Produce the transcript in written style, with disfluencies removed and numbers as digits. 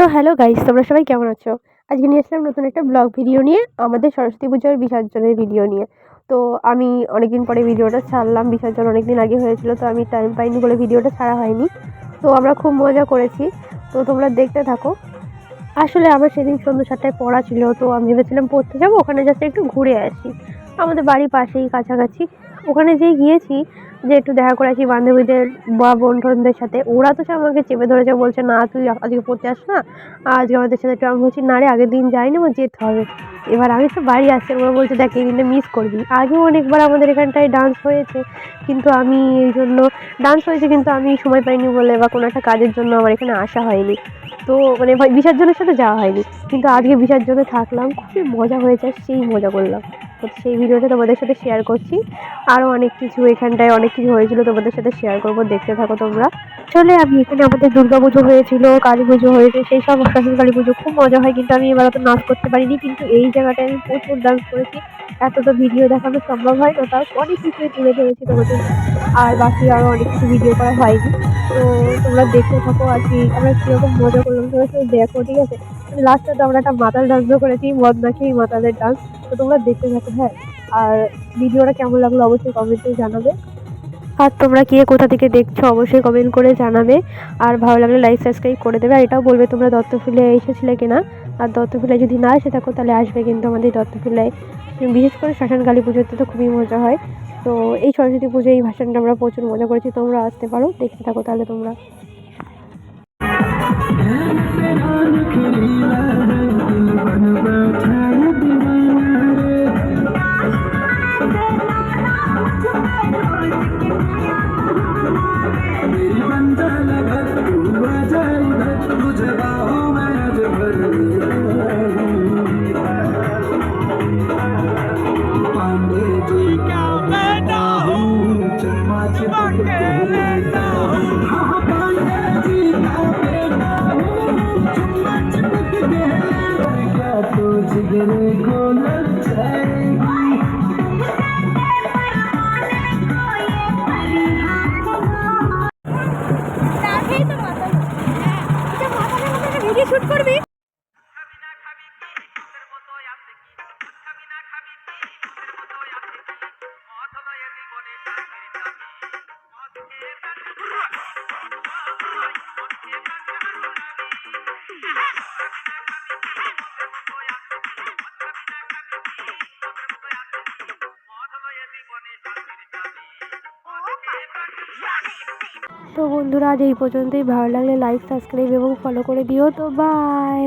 তো hello guys, তোমরা সবাই কেমন আছো? আজকে নিয়ে আসলাম নতুন একটা ব্লগ ভিডিও নিয়ে, আমাদের সরস্বতী পুজোর বিসর্জনের ভিডিও নিয়ে। তো আমি অনেকদিন পরে ভিডিওটা ছাড়লাম। বিসর্জন অনেকদিন আগে হয়েছিল, তো আমি টাইম পাইনি বলে ভিডিওটা ছাড়া হয়নি। তো আমরা খুব মজা করেছি, তো তোমরা দেখতে থাকো। আসলে আমার সেদিন সন্ধ্যে ৭টায় পড়া ছিল, তো আমি ভেবেছিলাম পড়তে যাবো, ওখানে জাস্ট একটু ঘুরে আসি। আমাদের বাড়ির পাশেই, কাছাকাছি। ওখানে যেয়ে গিয়েছি যে একটু দেখা করে আসি বান্ধবীদের বা বন্ধুদের সাথে। ওরা তো সব আমাকে চেপে ধরেছে, বলছে না তুই আজকে পড়তে আস না, আজকে আমাদের সাথে একটু। আমি বলছি না রে, আগের দিন যাইনি, আমার যেতে হবে। এবার আমি তো বাড়ি আসছি, ওরা বলছে দেখ এই দিনটা মিস করবি। আগেও অনেকবার আমাদের এখানটায় ডান্স হয়েছে, কিন্তু আমি এই জন্য ডান্স হয়েছে, কিন্তু আমি সময় পাইনি বলে বা কোনো একটা কাজের জন্য আমার এখানে আসা হয়নি। তো মানে বিসর্জনের সাথে যাওয়া হয়নি, কিন্তু আজকে বিসর্জনে থাকলাম, খুবই মজা হয়েছে, সেই মজা করলাম। তো সেই ভিডিওটা তোমাদের সাথে শেয়ার করছি। আরও অনেক কিছু এখানটায় অনেক কিছু হয়েছিল, তোমাদের সাথে শেয়ার করবো, দেখতে থাকো তোমরা। আসলে আমি এখানে আমাদের দুর্গা পুজো হয়েছিল, কালী পুজো হয়েছে, সেই সব শাশুড়ি কালী পুজো খুব মজা হয়, কিন্তু আমি এবার অত নাচ করতে পারিনি। কিন্তু এই জায়গাটায় আমি প্রচুর ডান্স করেছি। এত তো ভিডিও দেখানো সম্ভব হয় না, তাও অনেক কিছুই তুলে ধরেছি তোমাদের। আর বাকি আরও অনেক কিছু ভিডিও করা হয়নি। তো তোমরা দেখতে থাকো আর কি আমরা কিরকম মজা করলাম, তোমরা শুধু দেখো, ঠিক আছে? লাস্টে তো আমরা একটা মাতাল ডান্সও করেছি, মদ নাকি মাতালের ডান্স। তো তোমরা দেখতে থাকো, হ্যাঁ। আর ভিডিওটা কেমন লাগলো অবশ্যই কমেন্টে জানাবে। আর তোমরা কে কোথা থেকে দেখছো অবশ্যই কমেন্ট করে জানাবে। আর ভালো লাগলে লাইক সাবস্ক্রাইব করে দেবে। আর এটাও বলবে তোমরা দত্তফুলে এসেছিলে কিনা। আর দত্তফুলে যদি না এসে থাকো তাহলে আসবে কিন্তু আমাদের দত্তফুলায়। বিশেষ করে শ্মশান কালী পুজোতে তো খুবই মজা হয়। তো এই সরস্বতী পুজো এই ভাষণটা আমরা প্রচুর মজা করেছি, তোমরা আসতে পারো, দেখতে থাকো তাহলে তোমরা। শুট করবি? তো বন্ধুরা আজ এই পর্যন্তই। ভালো লাগলে লাইক সাবস্ক্রাইব এবং ফলো করে দিও। তো বাই।